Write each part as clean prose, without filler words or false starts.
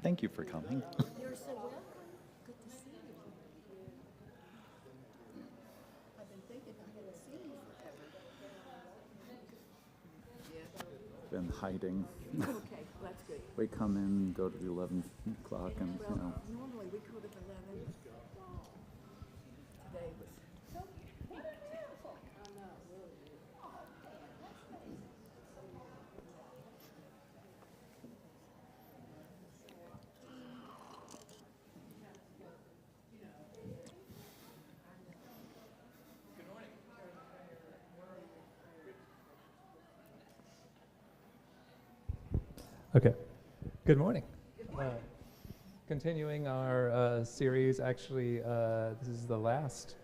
Thank you for coming. You're so welcome. Good to see you. I've been thinking I hadn't seen you forever. Been hiding. Okay, well, that's good. We come in, go to the 11 o'clock, and Well, normally we go to 11. Today was. Okay. Good morning. Continuing our series, actually, this is the last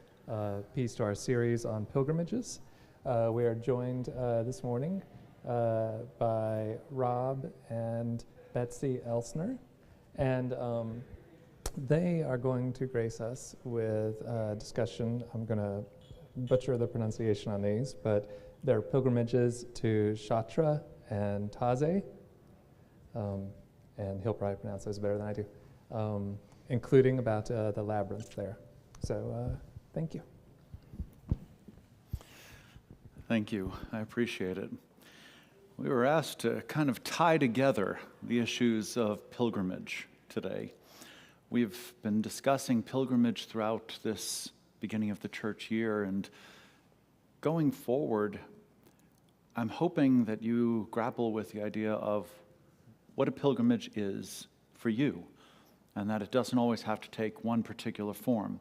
piece to our series on pilgrimages. We are joined this morning by Rob and Betsy Elsner, and they are going to grace us with a discussion. I'm going to butcher the pronunciation on these, but they're pilgrimages to Chartres and Taizé. And he'll probably pronounce those better than I do, including about the labyrinth there. So thank you. thank you. I appreciate it. We were asked to kind of tie together the issues of pilgrimage today. We've been discussing pilgrimage throughout this beginning of the church year, and going forward, I'm hoping that you grapple with the idea of what a pilgrimage is for you, and that it doesn't always have to take one particular form.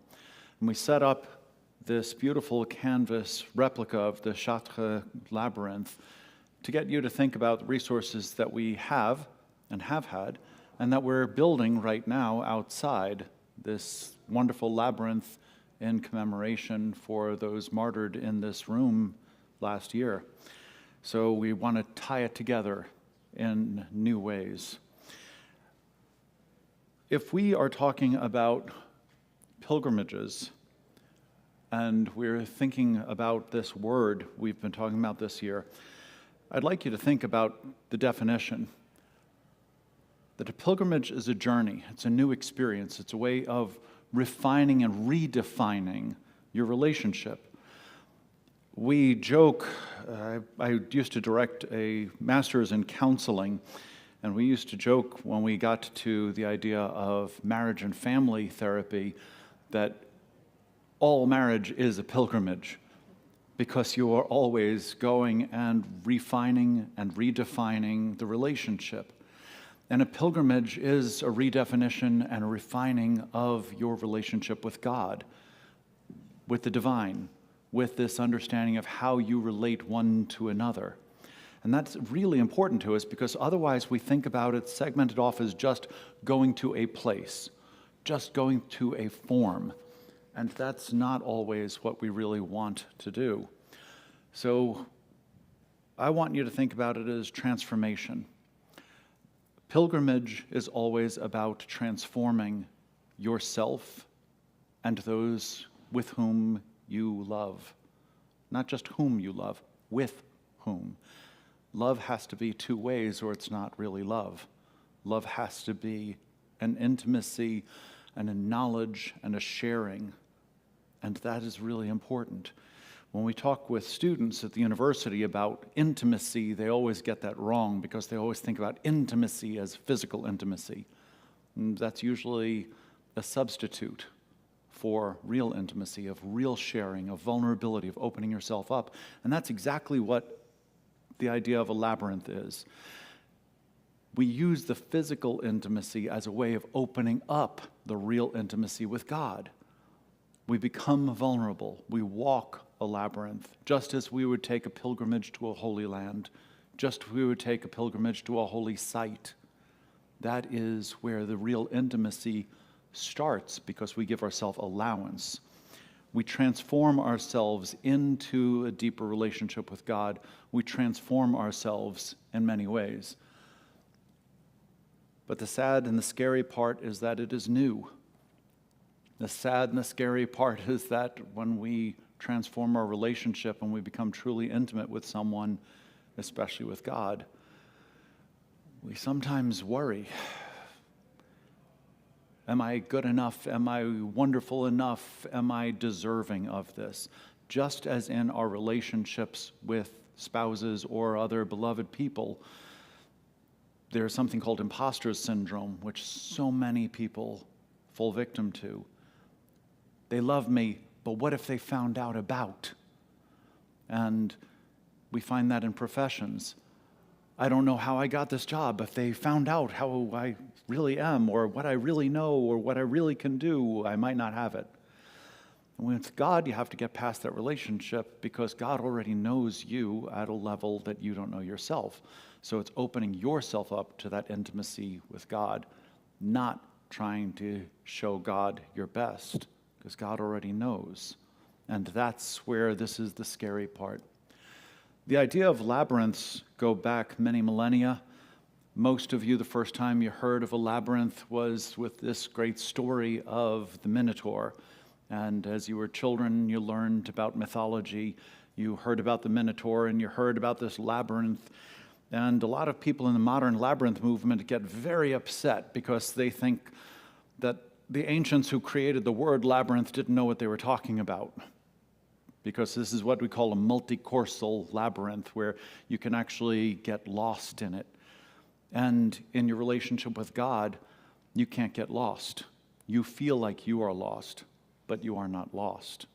And we set up this beautiful canvas replica of the Chartres labyrinth to get you to think about the resources that we have and have had, and that we're building right now outside this wonderful labyrinth in commemoration for those martyred in this room last year. So we want to tie it together in new ways. If we are talking about pilgrimages, and we're thinking about this word we've been talking about this year, I'd like you to think about the definition. That a pilgrimage is a journey, it's a new experience, it's a way of refining and redefining your relationship. We joke, I used to direct a master's in counseling, and we used to joke when we got to the idea of marriage and family therapy that all marriage is a pilgrimage, because you are always going and refining and redefining the relationship. And a pilgrimage is a redefinition and a refining of your relationship with God, with the divine, with this understanding of how you relate one to another. And that's really important to us, because otherwise we think about it segmented off as just going to a place, just going to a form. And that's not always what we really want to do. So I want you to think about it as transformation. Pilgrimage is always about transforming yourself and those with whom you love. Not just whom you love, with whom. Love has to be two ways, or it's not really love. Love has to be an intimacy and a knowledge and a sharing. And that is really important. When we talk with students at the university about intimacy, they always get that wrong, because they always think about intimacy as physical intimacy. And that's usually a substitute for real intimacy, of real sharing, of vulnerability, of opening yourself up. And that's exactly what the idea of a labyrinth is. We use the physical intimacy as a way of opening up the real intimacy with God. We become vulnerable. We walk a labyrinth, just as we would take a pilgrimage to a holy land, just as we would take a pilgrimage to a holy site. That is where the real intimacy starts, because we give ourselves allowance. We transform ourselves into a deeper relationship with God. We transform ourselves in many ways. But the sad and the scary part is that it is new. The sad and the scary part is that when we transform our relationship and we become truly intimate with someone, especially with God, we sometimes worry. Am I good enough? Am I wonderful enough? Am I deserving of this? Just as in our relationships with spouses or other beloved people, there's something called imposter syndrome, which so many people fall victim to. They love me, but what if they found out about? And we find that in professions. I don't know how I got this job. If they found out how I really am, or what I really know, or what I really can do, I might not have it. And with God, you have to get past that relationship because God already knows you at a level that you don't know yourself. So it's opening yourself up to that intimacy with God, not trying to show God your best, because God already knows. And that's where this is the scary part. The idea of labyrinths go back many millennia. Most of you, the first time you heard of a labyrinth was with this great story of the Minotaur. And as you were children, you learned about mythology. You heard about the Minotaur and you heard about this labyrinth. And a lot of people in the modern labyrinth movement get very upset because they think that the ancients who created the word labyrinth didn't know what they were talking about. Because this is what we call a multicursal labyrinth, where you can actually get lost in it. And in your relationship with God, you can't get lost. You feel like you are lost, but you are not lost,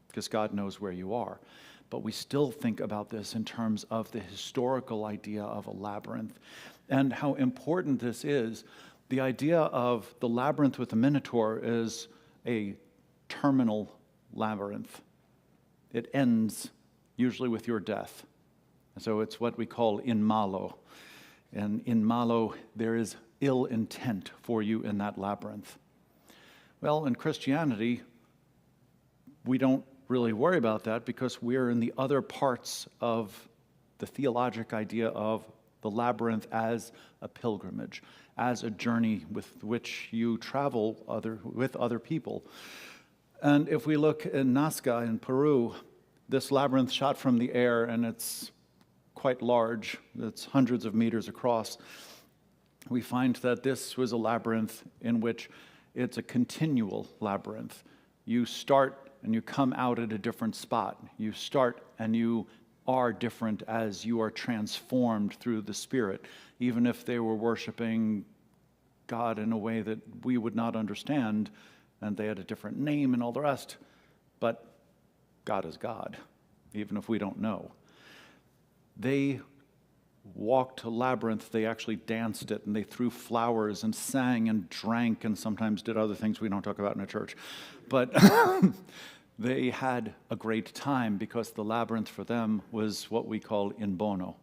because God knows where you are. But we still think about this in terms of the historical idea of a labyrinth and how important this is. The idea of the labyrinth with the Minotaur is a terminal labyrinth. It ends usually with your death. So it's what we call in malo. And in malo, there is ill intent for you in that labyrinth. Well, in Christianity, we don't really worry about that because we're in the other parts of the theologic idea of the labyrinth as a pilgrimage, as a journey with which you travel with other people. And if we look in Nazca in Peru, this labyrinth shot from the air, and it's quite large. It's hundreds of meters across. We find that this was a labyrinth in which it's a continual labyrinth. You start and you come out at a different spot. You start and you are different as you are transformed through the Spirit, even if they were worshiping God in a way that we would not understand, and they had a different name and all the rest. But God is God, even if we don't know. They walked a labyrinth, they actually danced it, and they threw flowers and sang and drank and sometimes did other things we don't talk about in a church. But they had a great time because the labyrinth for them was what we call in bono,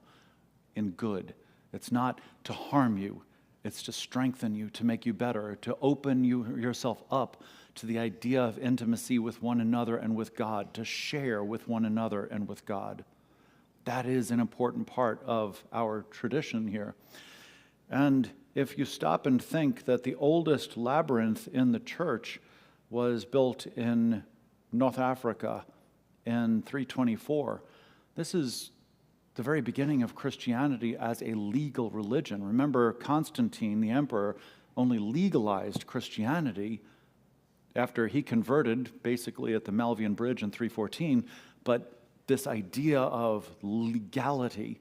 in good. It's not to harm you, it's to strengthen you, to make you better, to open yourself up to the idea of intimacy with one another and with God, to share with one another and with God. That is an important part of our tradition here. And if you stop and think that the oldest labyrinth in the church was built in North Africa in 324, this is the very beginning of Christianity as a legal religion. Remember, Constantine, the emperor, only legalized Christianity after he converted, basically at the Malvian Bridge in 314, but this idea of legality,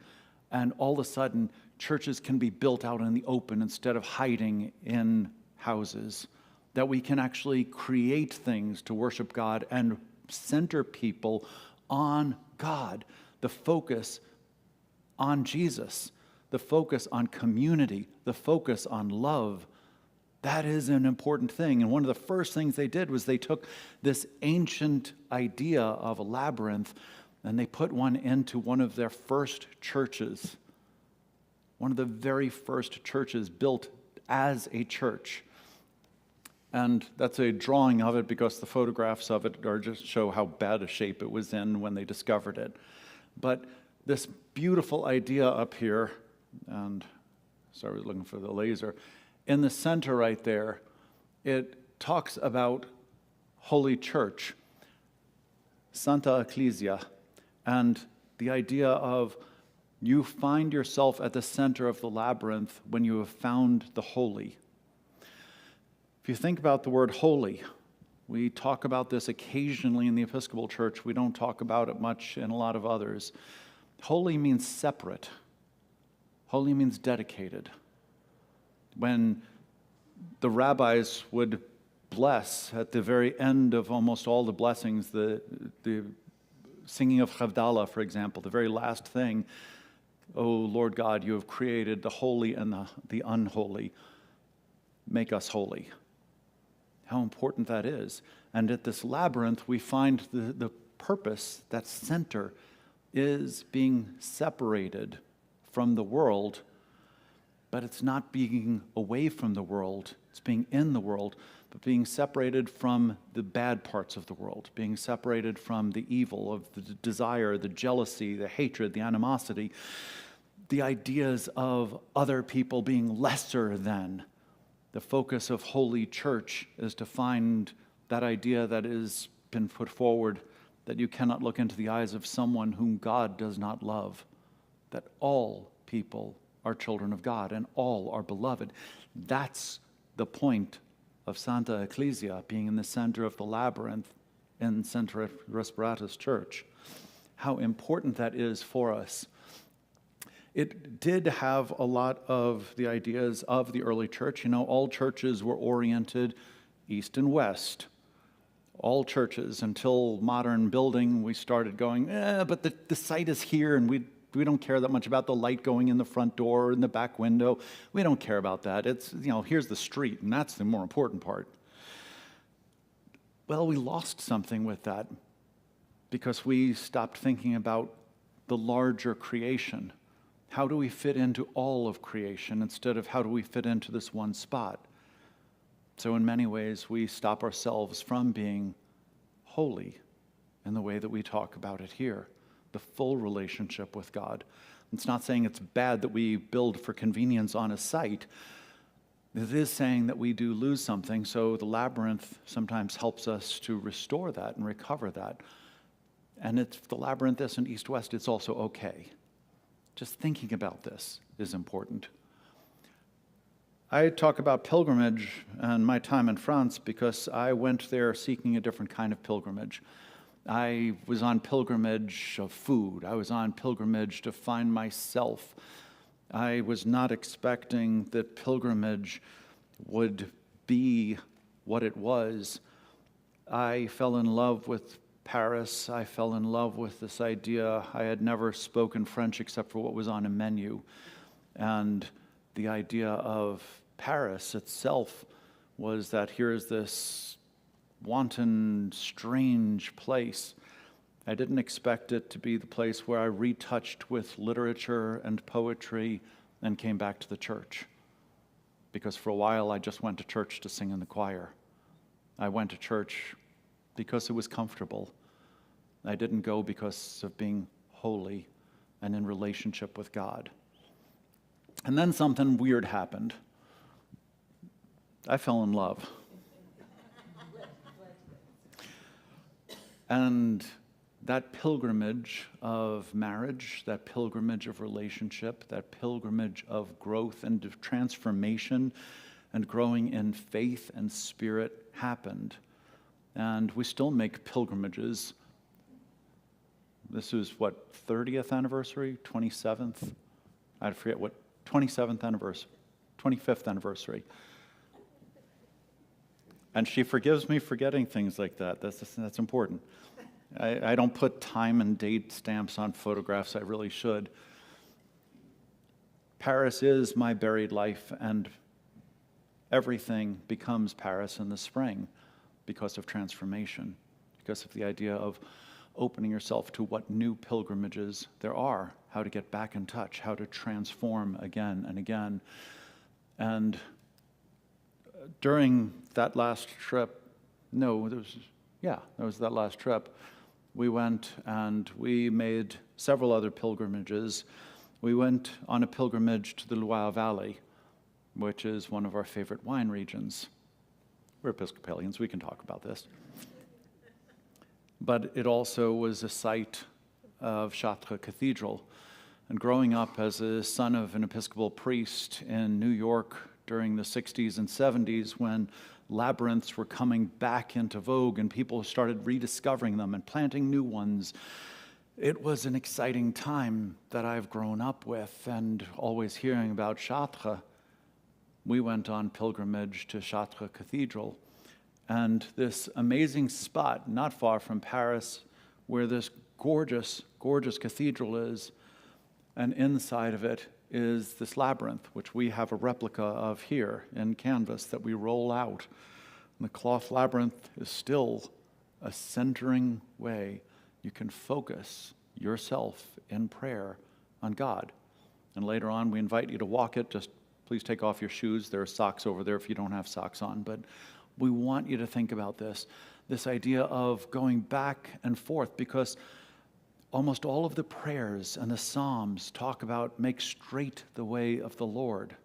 and all of a sudden, churches can be built out in the open instead of hiding in houses, that we can actually create things to worship God and center people on God, the focus on Jesus, the focus on community, the focus on love. That is an important thing. And one of the first things they did was they took this ancient idea of a labyrinth and they put one into one of their first churches, one of the very first churches built as a church. And that's a drawing of it because the photographs of it are just show how bad a shape it was in when they discovered it. But this beautiful idea up here, and sorry, I was looking for the laser, in the center right there, it talks about Holy Church, Santa Ecclesia, and the idea of you find yourself at the center of the labyrinth when you have found the holy. If If you think about the word holy, we talk about this occasionally in the Episcopal Church. We don't talk about it much in a lot of others. Holy means separate. Holy means dedicated. When the rabbis would bless at the very end of almost all the blessings, the singing of Havdalah, for example, the very last thing, "O Lord God, you have created the holy and the unholy. Make us holy." How important that is. And at this labyrinth, we find the purpose, that center, is being separated from the world, but it's not being away from the world, it's being in the world, but being separated from the bad parts of the world, being separated from the evil of the desire, the jealousy, the hatred, the animosity, the ideas of other people being lesser than. The focus of Holy Church is to find that idea that has been put forward, that you cannot look into the eyes of someone whom God does not love, that all people are children of God and all are beloved. That's the point of Santa Ecclesia, being in the center of the labyrinth in Centra Respiratus Church. How important that is for us. It did have a lot of the ideas of the early church. You know, all churches were oriented east and west. All churches, until modern building, we started going, but the site is here, and we don't care that much about the light going in the front door or in the back window. We don't care about that. It's, here's the street, and that's the more important part. Well, we lost something with that because we stopped thinking about the larger creation. How do we fit into all of creation instead of how do we fit into this one spot? So in many ways, we stop ourselves from being holy in the way that we talk about it here, the full relationship with God. It's not saying it's bad that we build for convenience on a site. It is saying that we do lose something, so the labyrinth sometimes helps us to restore that and recover that. And if the labyrinth isn't east-west, it's also okay. Just thinking about this is important. I talk about pilgrimage and my time in France because I went there seeking a different kind of pilgrimage. I was on pilgrimage of food. I was on pilgrimage to find myself. I was not expecting that pilgrimage would be what it was. I fell in love with Paris. I fell in love with this idea. I had never spoken French except for what was on a menu. And the idea of Paris itself was that here is this wanton, strange place. I didn't expect it to be the place where I retouched with literature and poetry and came back to the church. Because for a while I just went to church to sing in the choir. I went to church because it was comfortable. I didn't go because of being holy and in relationship with God. And then something weird happened. I fell in love. And that pilgrimage of marriage, that pilgrimage of relationship, that pilgrimage of growth and of transformation and growing in faith and spirit happened. And we still make pilgrimages. This was, 30th anniversary? 27th? I forget what, 27th anniversary, 25th anniversary. And she forgives me for getting things like that. That's important. I don't put time and date stamps on photographs. I really should. Paris is my buried life, and everything becomes Paris in the spring because of transformation, because of the idea of opening yourself to what new pilgrimages there are, how to get back in touch, how to transform again and again. And during that last trip, that last trip, we went and we made several other pilgrimages. We went on a pilgrimage to the Loire Valley, which is one of our favorite wine regions. We're Episcopalians, we can talk about this. But it also was a site of Chartres Cathedral. And growing up as a son of an Episcopal priest in New York during the 60s and 70s when labyrinths were coming back into vogue and people started rediscovering them and planting new ones. It was an exciting time that I've grown up with and always hearing about Chartres. We went on pilgrimage to Chartres Cathedral, and this amazing spot not far from Paris where this gorgeous, gorgeous cathedral is, and inside of it is this labyrinth, which we have a replica of here in canvas that we roll out. And the cloth labyrinth is still a centering way you can focus yourself in prayer on God. And later on, we invite you to walk it. Just please take off your shoes. There are socks over there if you don't have socks on. But we want you to think about this idea of going back and forth, because almost all of the prayers and the Psalms talk about make straight the way of the Lord.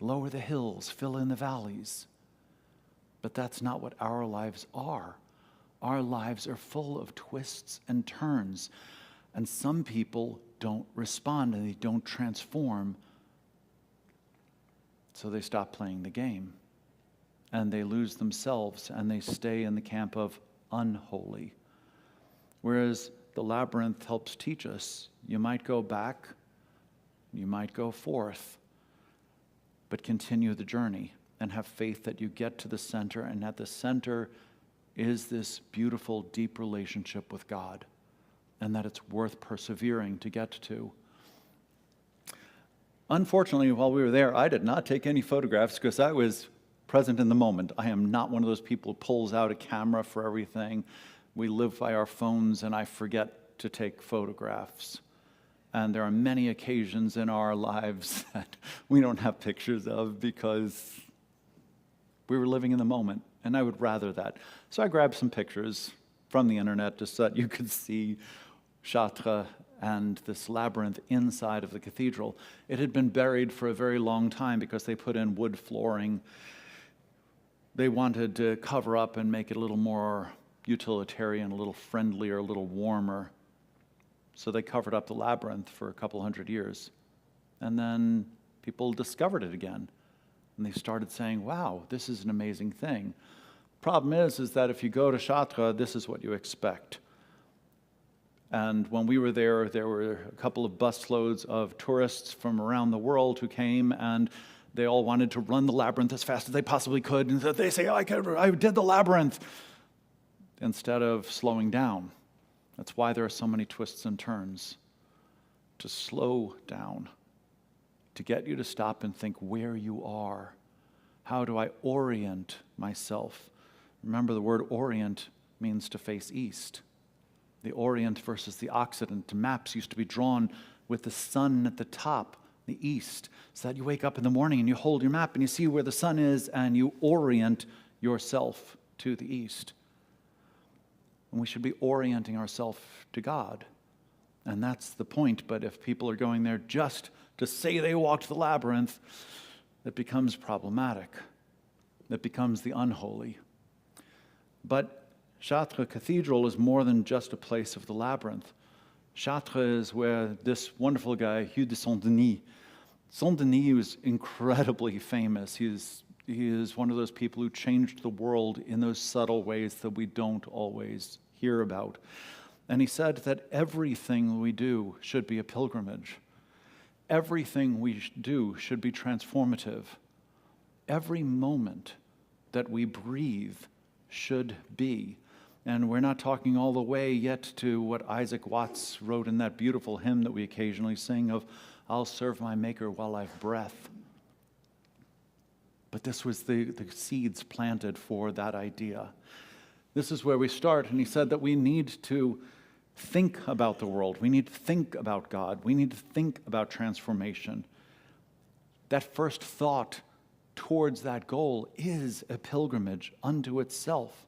Lower the hills, fill in the valleys. But that's not what our lives are. Our lives are full of twists and turns. And some people don't respond and they don't transform. So they stop playing the game. And they lose themselves and they stay in the camp of unholy. Whereas the labyrinth helps teach us, you might go back, you might go forth, but continue the journey and have faith that you get to the center, and at the center is this beautiful, deep relationship with God, and that it's worth persevering to get to. Unfortunately, while we were there, I did not take any photographs because I was present in the moment. I am not one of those people who pulls out a camera for everything. We live by our phones, and I forget to take photographs. And there are many occasions in our lives that we don't have pictures of because we were living in the moment, and I would rather that. So I grabbed some pictures from the internet just so that you could see Chartres and this labyrinth inside of the cathedral. It had been buried for a very long time because they put in wood flooring. They wanted to cover up and make it a little more utilitarian, a little friendlier, a little warmer. So they covered up the labyrinth for a couple hundred years. And then people discovered it again. And they started saying, wow, this is an amazing thing. Problem is that if you go to Chartres, this is what you expect. And when we were there were a couple of busloads of tourists from around the world who came, and they all wanted to run the labyrinth as fast as they possibly could. And they say, I did the labyrinth, instead of slowing down. That's why there are so many twists and turns. To slow down, to get you to stop and think where you are. How do I orient myself? Remember, the word orient means to face east. The Orient versus the Occident. The maps used to be drawn with the sun at the top, the east, so that you wake up in the morning and you hold your map and you see where the sun is and you orient yourself to the east. And we should be orienting ourselves to God. And that's the point. But if people are going there just to say they walked the labyrinth, it becomes problematic. It becomes the unholy. But Chartres Cathedral is more than just a place of the labyrinth. Chartres is where this wonderful guy, Hugh de Saint-Denis was incredibly famous. He is one of those people who changed the world in those subtle ways that we don't always hear about. And he said that everything we do should be a pilgrimage. Everything we do should be transformative. Every moment that we breathe should be. And we're not talking all the way yet to what Isaac Watts wrote in that beautiful hymn that we occasionally sing of, I'll serve my Maker while I've breath. But this was the seeds planted for that idea. This is where we start, and he said that we need to think about the world. We need to think about God. We need to think about transformation. That first thought towards that goal is a pilgrimage unto itself.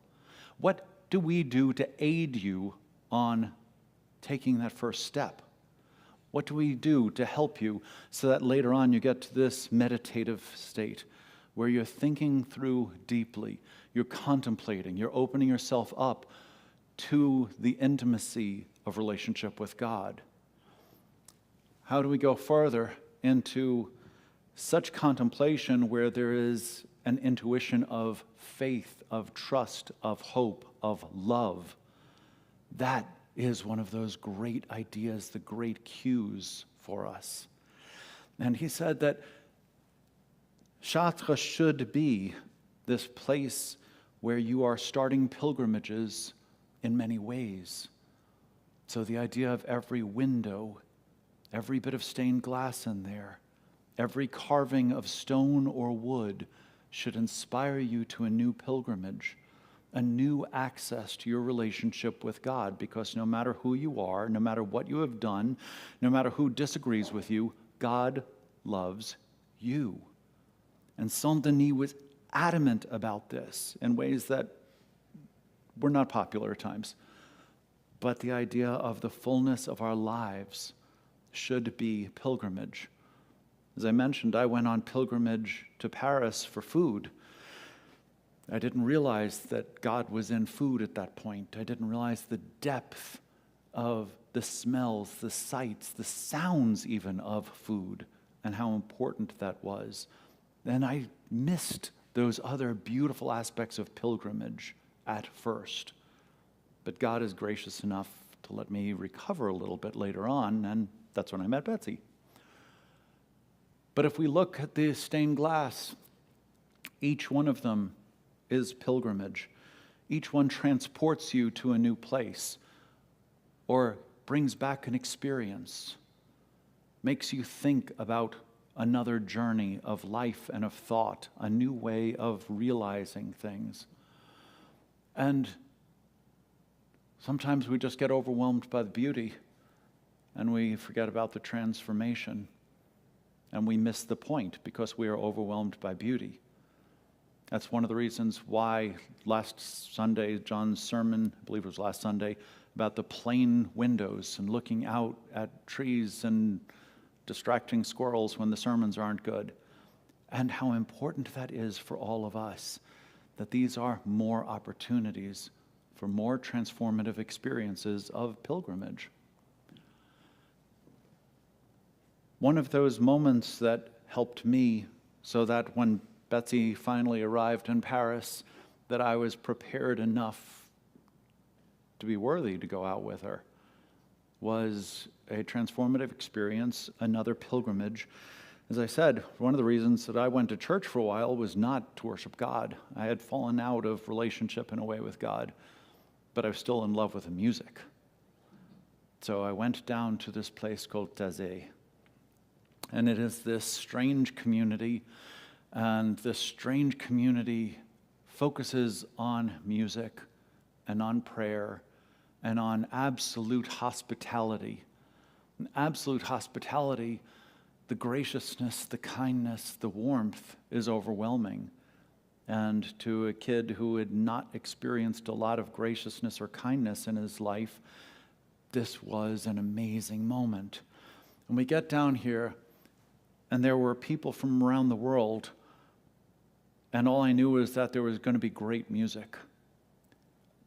What do we do to aid you on taking that first step? What do we do to help you so that later on you get to this meditative state where you're thinking through deeply, you're contemplating, you're opening yourself up to the intimacy of relationship with God? How do we go further into such contemplation where there is an intuition of faith, of trust, of hope, of love. That is one of those great ideas, the great cues for us. And he said that Chartres should be this place where you are starting pilgrimages in many ways. So the idea of every window, every bit of stained glass in there, every carving of stone or wood should inspire you to a new pilgrimage, a new access to your relationship with God, because no matter who you are, no matter what you have done, no matter who disagrees with you, God loves you. And Saint-Denis was adamant about this in ways that were not popular at times. But the idea of the fullness of our lives should be pilgrimage. As I mentioned, I went on pilgrimage to Paris for food. I didn't realize that God was in food at that point. I didn't realize the depth of the smells, the sights, the sounds even of food, and how important that was. And I missed those other beautiful aspects of pilgrimage at first. But God is gracious enough to let me recover a little bit later on, and that's when I met Betsy. But if we look at the stained glass, each one of them is pilgrimage. Each one transports you to a new place or brings back an experience, makes you think about another journey of life and of thought, a new way of realizing things. And sometimes we just get overwhelmed by the beauty and we forget about the transformation. And we miss the point because we are overwhelmed by beauty. That's one of the reasons why last Sunday, John's sermon, I believe it was last Sunday, about the plain windows and looking out at trees and distracting squirrels when the sermons aren't good, and how important that is for all of us, that these are more opportunities for more transformative experiences of pilgrimage. One of those moments that helped me so that when Betsy finally arrived in Paris, that I was prepared enough to be worthy to go out with her, was a transformative experience, another pilgrimage. As I said, one of the reasons that I went to church for a while was not to worship God. I had fallen out of relationship in a way with God, but I was still in love with the music. So I went down to this place called Taizé. And it is this strange community, and this strange community focuses on music and on prayer and on absolute hospitality. And absolute hospitality, the graciousness, the kindness, the warmth is overwhelming. And to a kid who had not experienced a lot of graciousness or kindness in his life, this was an amazing moment. And we get down here, and there were people from around the world, and all I knew was that there was going to be great music.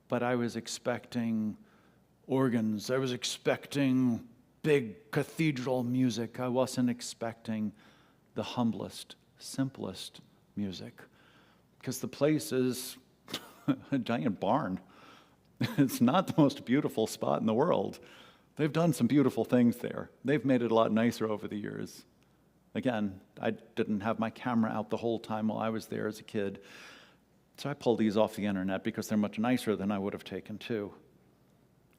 But I was expecting organs. I was expecting big cathedral music. I wasn't expecting the humblest, simplest music. Because the place is a giant barn. It's not the most beautiful spot in the world. They've done some beautiful things there. They've made it a lot nicer over the years. Again, I didn't have my camera out the whole time while I was there as a kid. So I pulled these off the internet because they're much nicer than I would have taken too.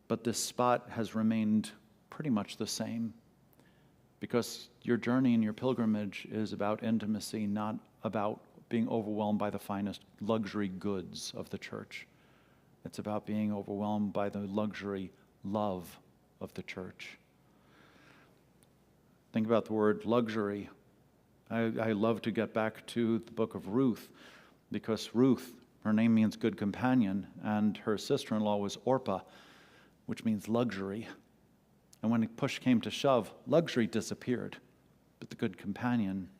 But this spot has remained pretty much the same, because your journey and your pilgrimage is about intimacy, not about being overwhelmed by the finest luxury goods of the church. It's about being overwhelmed by the luxury love of the church. Think about the word luxury. I love to get back to the book of Ruth, because Ruth, her name means good companion, and her sister-in-law was Orpah, which means luxury. And when push came to shove, luxury disappeared, but the good companion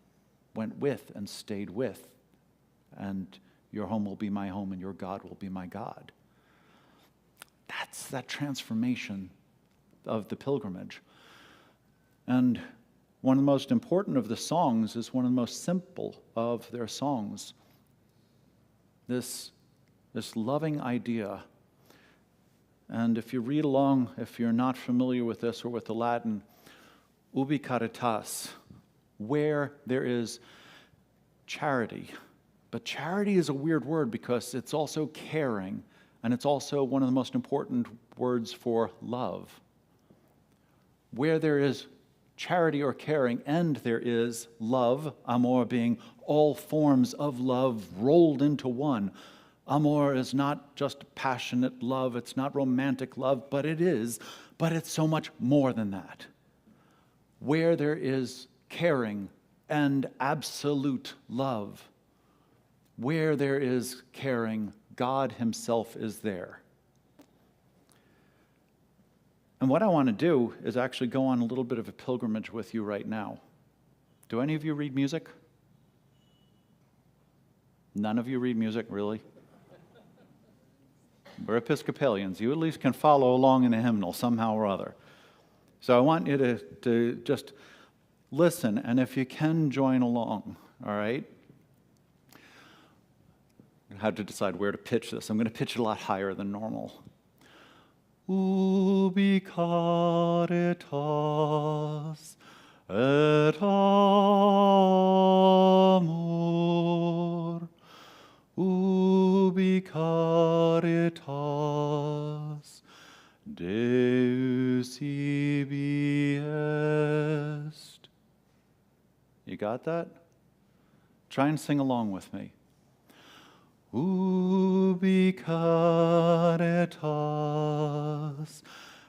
went with and stayed with. And your home will be my home, and your God will be my God. That's that transformation of the pilgrimage. And one of the most important of the songs is one of the most simple of their songs. This loving idea. And if you read along, if you're not familiar with this or with the Latin, ubi caritas, where there is charity. But charity is a weird word because it's also caring, and it's also one of the most important words for love. Where there is charity or caring, and there is love, amor being all forms of love rolled into one. Amor is not just passionate love, it's not romantic love, but it's so much more than that. Where there is caring and absolute love, where there is caring, God himself is there. And what I want to do is actually go on a little bit of a pilgrimage with you right now. Do any of you read music? None of you read music, really? We're Episcopalians. You at least can follow along in the hymnal somehow or other. So I want you to just listen, and if you can, join along, all right? I had to decide where to pitch this. I'm going to pitch it a lot higher than normal. Ubi caritas et amor, ubi caritas Deus ibi est. You got that? Try and sing along with me. Ubi caritas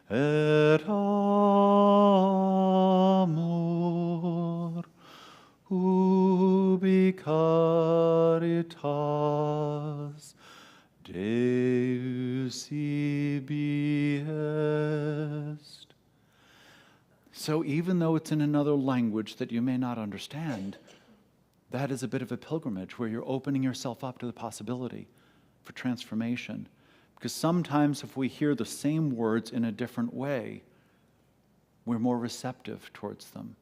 et amor, ubi caritas Deus ibi est. So even though it's in another language that you may not understand, that is a bit of a pilgrimage where you're opening yourself up to the possibility for transformation. Because sometimes if we hear the same words in a different way, we're more receptive towards them.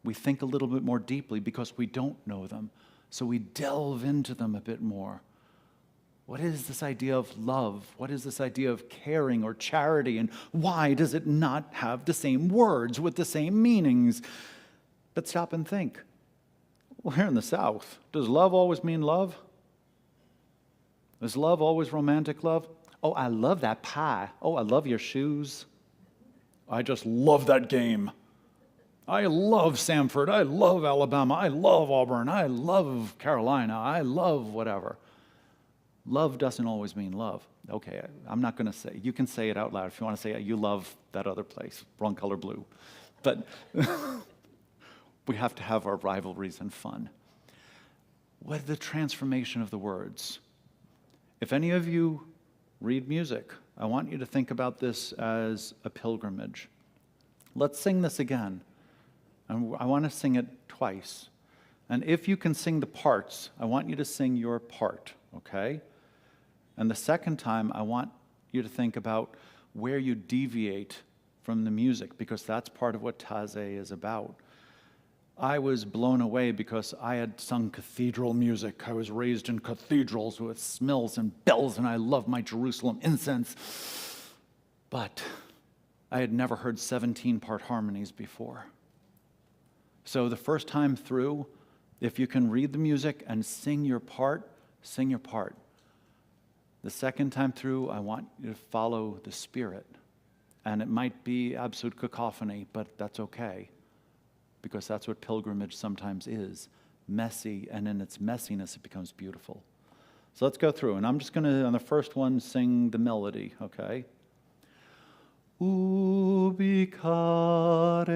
We think a little bit more deeply because we don't know them. So we delve into them a bit more. What is this idea of love? What is this idea of caring or charity? And why does it not have the same words with the same meanings? But stop and think. Well, here in the South, does love always mean love? Is love always romantic love? Oh, I love that pie. Oh, I love your shoes. I just love that game. I love Samford. I love Alabama. I love Auburn. I love Carolina. I love whatever. Love doesn't always mean love. Okay, I'm not going to say. You can say it out loud if you want to say you love that other place, wrong color blue. But we have to have our rivalries and fun. What is the transformation of the words? If any of you read music, I want you to think about this as a pilgrimage. Let's sing this again. And I want to sing it twice. And if you can sing the parts, I want you to sing your part, okay? And the second time, I want you to think about where you deviate from the music, because that's part of what Taizé is about. I was blown away because I had sung cathedral music. I was raised in cathedrals with smells and bells, and I love my Jerusalem incense. But I had never heard 17-part harmonies before. So the first time through, if you can read the music and sing your part, sing your part. The second time through, I want you to follow the Spirit. And it might be absolute cacophony, but that's okay. Because that's what pilgrimage sometimes is. Messy, and in its messiness, it becomes beautiful. So let's go through. And I'm just going to, on the first one, sing the melody, okay? Ubi caritas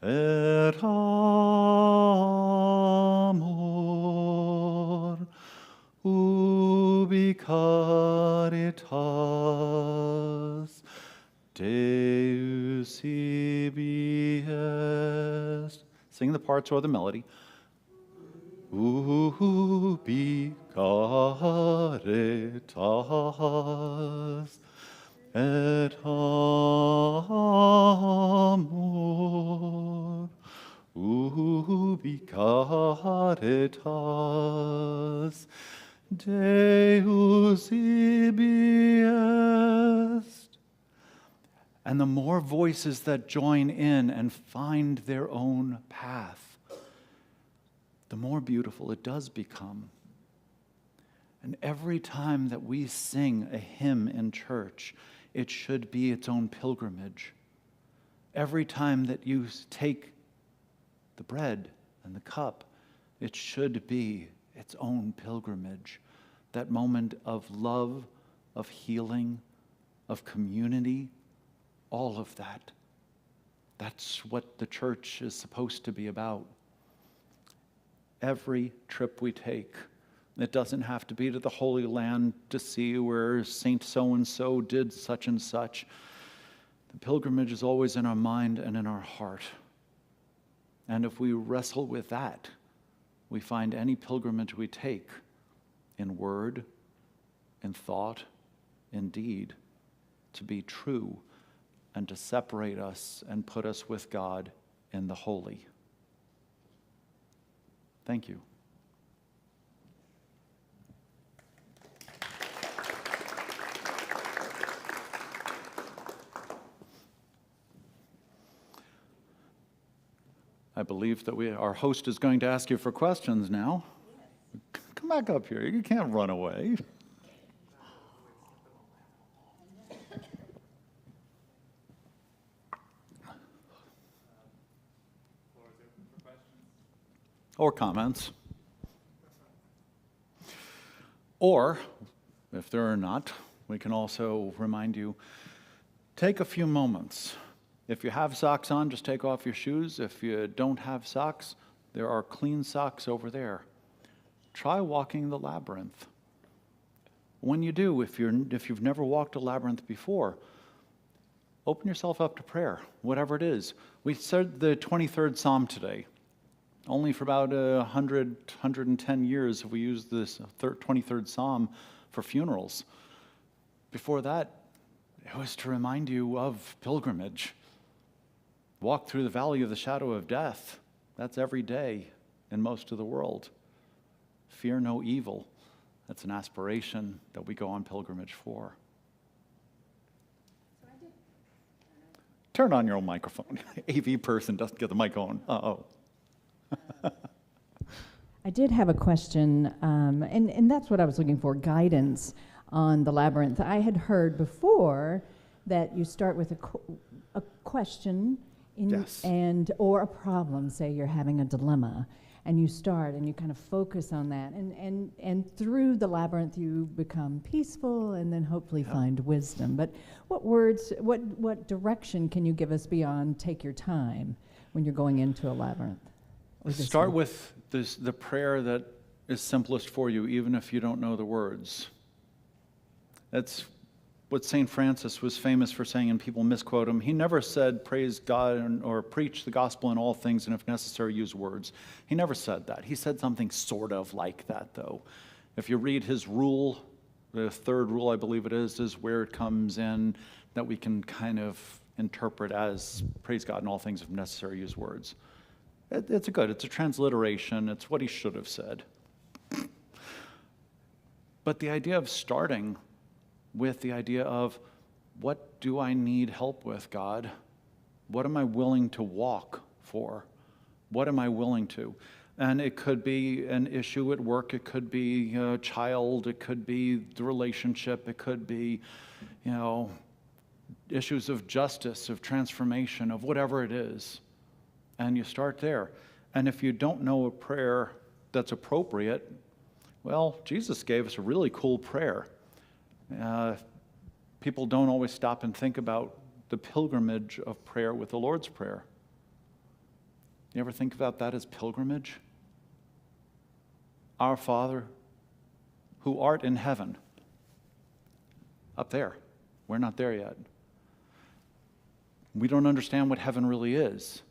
et amor, ubi caritas Deus ibi est. Sing the parts or the melody. Ubi caritas et amor ubi caritas Deus ibi est. And the more voices that join in and find their own path, the more beautiful it does become. And every time that we sing a hymn in church, it should be its own pilgrimage. Every time that you take the bread and the cup, it should be its own pilgrimage. That moment of love, of healing, of community, all of that. That's what the church is supposed to be about. Every trip we take, it doesn't have to be to the Holy Land to see where Saint so-and-so did such and such. The pilgrimage is always in our mind and in our heart. And if we wrestle with that, we find any pilgrimage we take in word, in thought, in deed, to be true and to separate us and put us with God in the holy. Thank you. I believe that our host is going to ask you for questions now. Yes. Come back up here. You can't run away. Or comments. Or, if there are not, we can also remind you, take a few moments. If you have socks on, just take off your shoes. If you don't have socks, there are clean socks over there. Try walking the labyrinth. When you do, if you've never walked a labyrinth before, open yourself up to prayer, whatever it is. We said the 23rd Psalm today. Only for about 110 years have we used this 23rd Psalm for funerals. Before that, it was to remind you of pilgrimage. Walk through the valley of the shadow of death. That's every day in most of the world. Fear no evil. That's an aspiration that we go on pilgrimage for. Turn on your own microphone. AV person doesn't get the mic on. Uh-oh. I did have a question, and that's what I was looking for, guidance on the labyrinth. I had heard before that you start with a question Yes. or a problem, say you're having a dilemma, and you start and you kind of focus on that, and through the labyrinth you become peaceful and then hopefully find wisdom. But what direction can you give us beyond take your time when you're going into a labyrinth? Start with the prayer that is simplest for you, even if you don't know the words. That's what St. Francis was famous for saying, and people misquote him. He never said, praise God or preach the gospel in all things, and if necessary, use words. He never said that. He said something sort of like that, though. If you read his rule, the third rule, I believe it is where it comes in that we can kind of interpret as praise God in all things, if necessary, use words. It's a transliteration. It's what he should have said. But the idea of starting with the idea of, what do I need help with, God? What am I willing to walk for? What am I willing to? And it could be an issue at work. It could be a child. It could be the relationship. It could be, issues of justice, of transformation, of whatever it is. And you start there. And if you don't know a prayer that's appropriate, well, Jesus gave us a really cool prayer. People don't always stop and think about the pilgrimage of prayer with the Lord's Prayer. You ever think about that as pilgrimage? Our Father, who art in heaven. Up there. We're not there yet. We don't understand what heaven really is.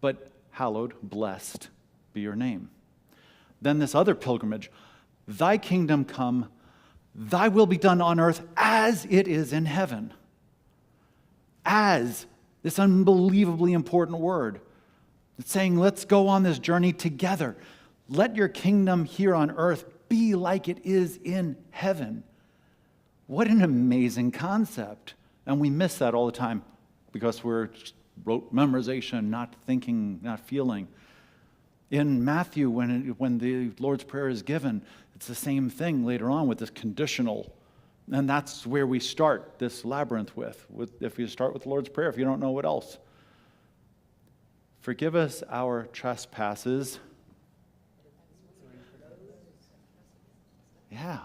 But hallowed, blessed be your name. Then this other pilgrimage, thy kingdom come, Thy will be done on earth as it is in heaven. As, this unbelievably important word. It's saying, let's go on this journey together. Let your kingdom here on earth be like it is in heaven. What an amazing concept. And we miss that all the time because we're rote memorization, not thinking, not feeling. In Matthew, when the Lord's Prayer is given, it's the same thing later on with this conditional. And that's where we start this labyrinth with if you start with the Lord's Prayer, if you don't know what else. Forgive us our trespasses. Yeah.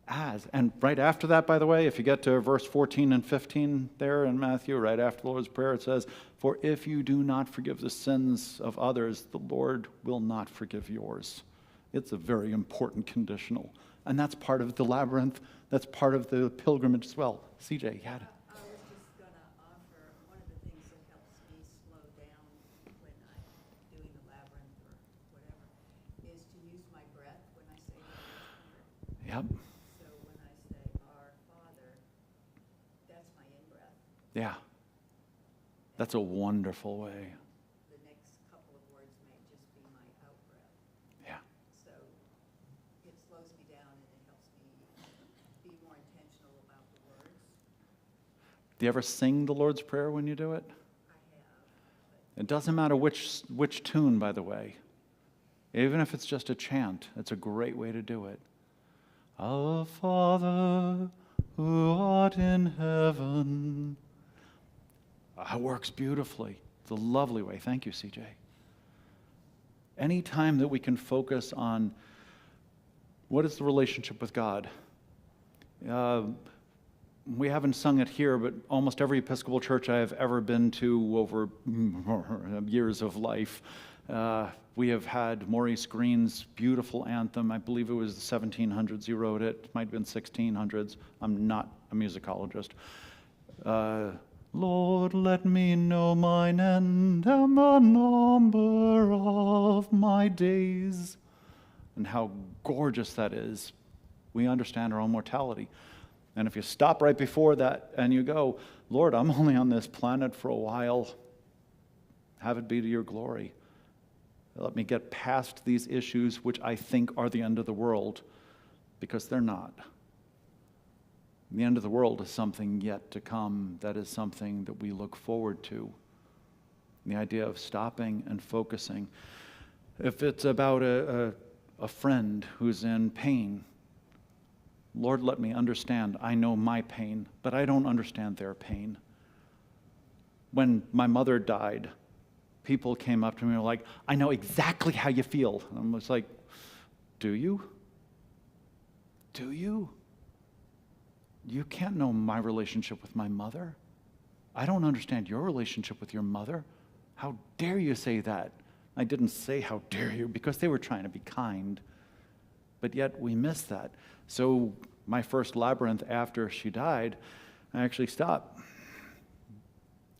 As. And right after that, by the way, if you get to verse 14 and 15 there in Matthew, right after the Lord's Prayer, it says, for if you do not forgive the sins of others, the Lord will not forgive yours. It's a very important conditional. And that's part of the labyrinth. That's part of the pilgrimage as well. CJ, you had it. I was just going to offer one of the things that helps me slow down when I'm doing the labyrinth or whatever is to use my breath when I say the Lord's Prayer. Yep. So when I say Our Father, that's my in-breath. Yeah. That's a wonderful way. The next couple of words may just be my out-breath. Yeah. So it slows me down and it helps me be more intentional about the words. Do you ever sing the Lord's Prayer when you do it? I have. It doesn't matter which tune, by the way. Even if it's just a chant, it's a great way to do it. Our Father, who art in heaven. It works beautifully. It's a lovely way. Thank you, CJ. Anytime that we can focus on what is the relationship with God. We haven't sung it here, but almost every Episcopal church I have ever been to over years of life, we have had Maurice Green's beautiful anthem. I believe it was the 1700s he wrote it. It might have been 1600s. I'm not a musicologist. Lord, let me know mine end and the number of my days. And how gorgeous that is. We understand our own mortality. And if you stop right before that and you go, Lord, I'm only on this planet for a while. Have it be to your glory. Let me get past these issues which I think are the end of the world, because they're not. The end of the world is something yet to come. That is something that we look forward to. The idea of stopping and focusing. If it's about a friend who's in pain, Lord, let me understand. I know my pain, but I don't understand their pain. When my mother died, people came up to me and were like, I know exactly how you feel. And I was like, do you? Do you? You can't know my relationship with my mother. I don't understand your relationship with your mother. How dare you say that? I didn't say how dare you because they were trying to be kind. But yet we miss that. So my first labyrinth after she died, I actually stopped.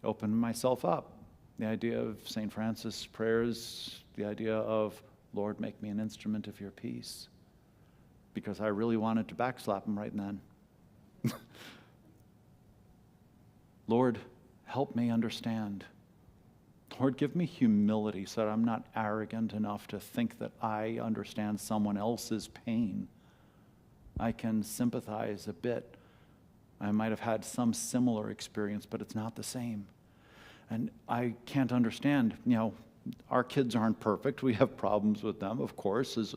Opened myself up. The idea of St. Francis' prayers, the idea of, Lord, make me an instrument of your peace. Because I really wanted to backslap him right then. Lord, help me understand. Lord, give me humility so that I'm not arrogant enough to think that I understand someone else's pain. I can sympathize a bit. I might have had some similar experience, but it's not the same. And I can't understand, our kids aren't perfect. We have problems with them, of course, as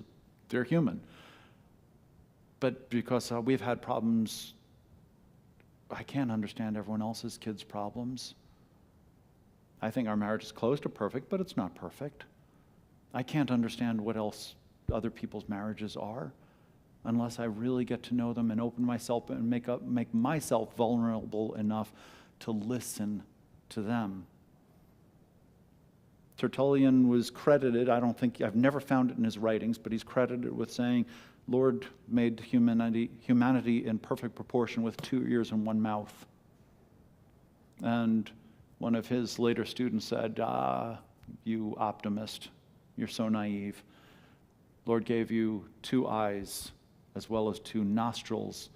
they're human. But because we've had problems, I can't understand everyone else's kids' problems. I think our marriage is close to perfect, but it's not perfect. I can't understand what else other people's marriages are unless I really get to know them and open myself and make myself vulnerable enough to listen to them. Tertullian was credited, I've never found it in his writings, but he's credited with saying, Lord made humanity in perfect proportion with 2 ears and 1 mouth. And one of his later students said, you optimist, you're so naive. Lord gave you 2 eyes, as well as 2 nostrils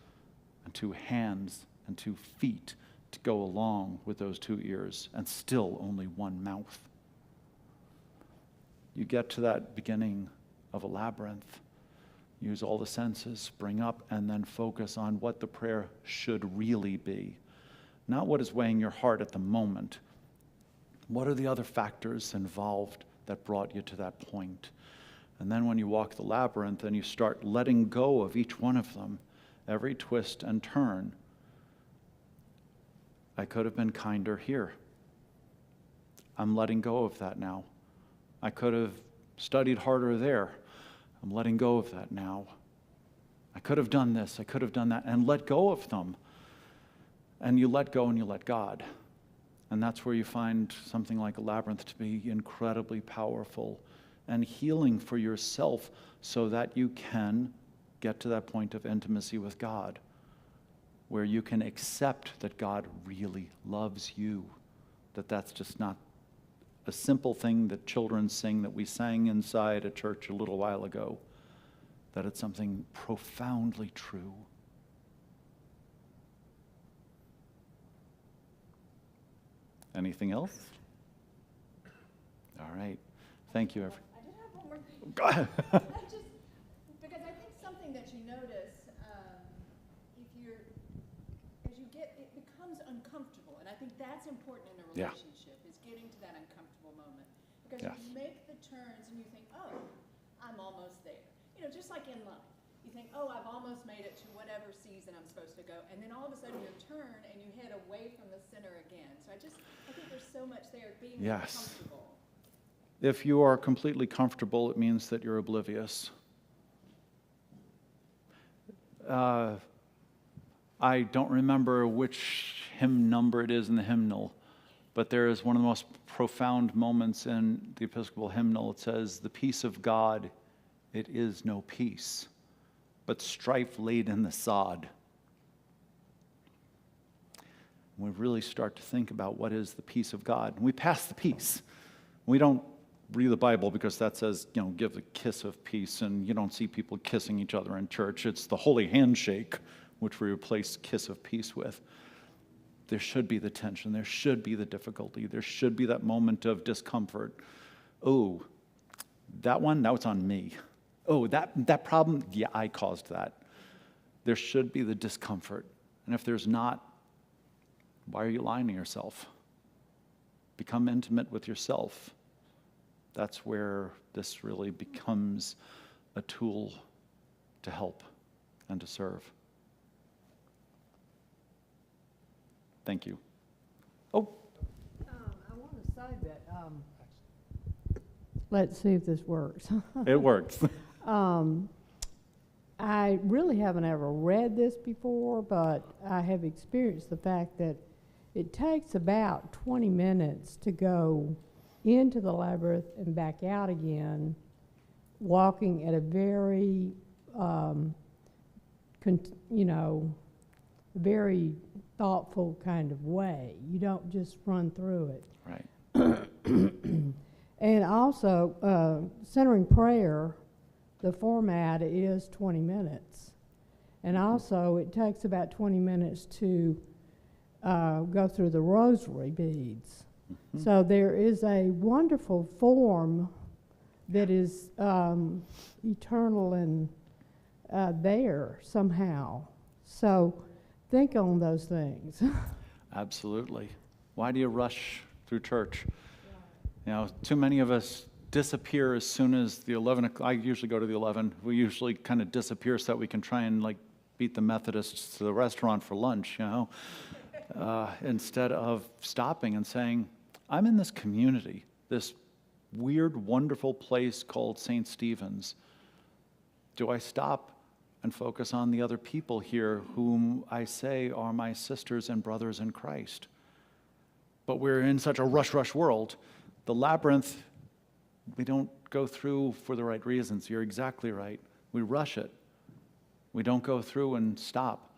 and 2 hands and 2 feet to go along with those 2 ears, and still only 1 mouth. You get to that beginning of a labyrinth, use all the senses, bring up, and then focus on what the prayer should really be. Not what is weighing your heart at the moment. What are the other factors involved that brought you to that point? And then when you walk the labyrinth and you start letting go of each one of them, every twist and turn, I could have been kinder here. I'm letting go of that now. I could have studied harder there. I'm letting go of that now. I could have done this, I could have done that, and let go of them. And you let go and you let God. And that's where you find something like a labyrinth to be incredibly powerful and healing for yourself, so that you can get to that point of intimacy with God, where you can accept that God really loves you, that that's just not a simple thing that children sing that we sang inside a church a little while ago, that it's something profoundly true. Anything else? All right. Thank you, I did have one more thing. Go ahead. Because I think something that you notice, as you get, it becomes uncomfortable, and I think that's important in a Yeah. relationship, is getting to that uncomfortable moment. Because Yes. you make the turns and you think, oh, I'm almost there. Just like in life. You think, oh, I've almost made it to whatever season I'm supposed to go, and then all of a sudden you turn and you head away from the center again. So I think there's so much there, being Yes. comfortable. If you are completely comfortable, it means that you're oblivious. I don't remember which hymn number it is in the hymnal, but there is one of the most profound moments in the Episcopal hymnal. It says, "The peace of God, it is no peace, but strife laid in the sod." We really start to think about what is the peace of God. We pass the peace. We don't read the Bible because that says, give the kiss of peace, and you don't see people kissing each other in church. It's the holy handshake, which we replace kiss of peace with. There should be the tension. There should be the difficulty. There should be that moment of discomfort. Oh, that one, now it's on me. Oh, that problem, yeah, I caused that. There should be the discomfort. And if there's not, why are you lying to yourself? Become intimate with yourself. That's where this really becomes a tool to help and to serve. Thank you. Oh. I want to say that, let's see if this works. It works. I really haven't ever read this before, but I have experienced the fact that it takes about 20 minutes to go into the labyrinth and back out again, walking at a very, very thoughtful kind of way. You don't just run through it. Right. And also, centering prayer, the format is 20 minutes. And also, it takes about 20 minutes to go through the rosary beads. Mm-hmm. So there is a wonderful form that is eternal and there somehow. So think on those things. Absolutely. Why do you rush through church? Too many of us disappear as soon as the 11 o'clock. I usually go to the 11. We usually kind of disappear so that we can try and beat the Methodists to the restaurant for lunch, instead of stopping and saying, I'm in this community, this weird, wonderful place called St. Stephen's. Do I stop and focus on the other people here whom I say are my sisters and brothers in Christ? But we're in such a rush world. The labyrinth, we don't go through for the right reasons. You're exactly right. We rush it. We don't go through and stop.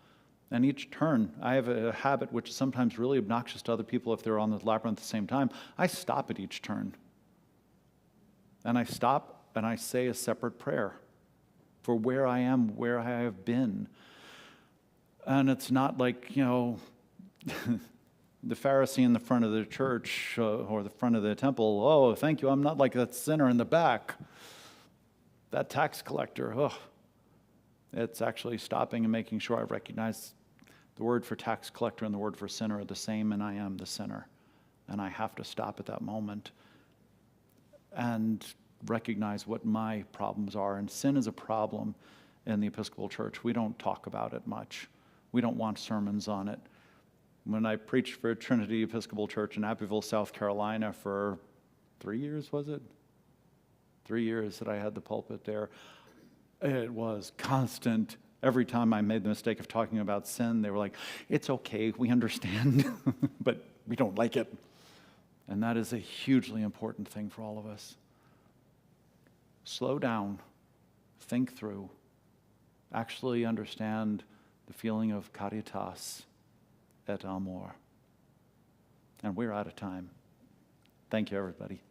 And each turn, I have a habit which is sometimes really obnoxious to other people if they're on the labyrinth at the same time. I stop at each turn. And I stop and I say a separate prayer. for where I am, where I have been. And it's not like, the Pharisee in the front of the church or the front of the temple, oh, thank you, I'm not like that sinner in the back. That tax collector, it's actually stopping and making sure I recognize the word for tax collector and the word for sinner are the same, and I am the sinner. And I have to stop at that moment and recognize what my problems are. And sin is a problem in the Episcopal Church. We don't talk about it much. We don't want sermons on it. When I preached for Trinity Episcopal Church in Abbeville, South Carolina for 3 years, was it? 3 years that I had the pulpit there. It was constant. Every time I made the mistake of talking about sin, they were like, it's okay, we understand, but we don't like it. And that is a hugely important thing for all of us. Slow down, think through, actually understand the feeling of caritas et amor. And we're out of time. Thank you, everybody.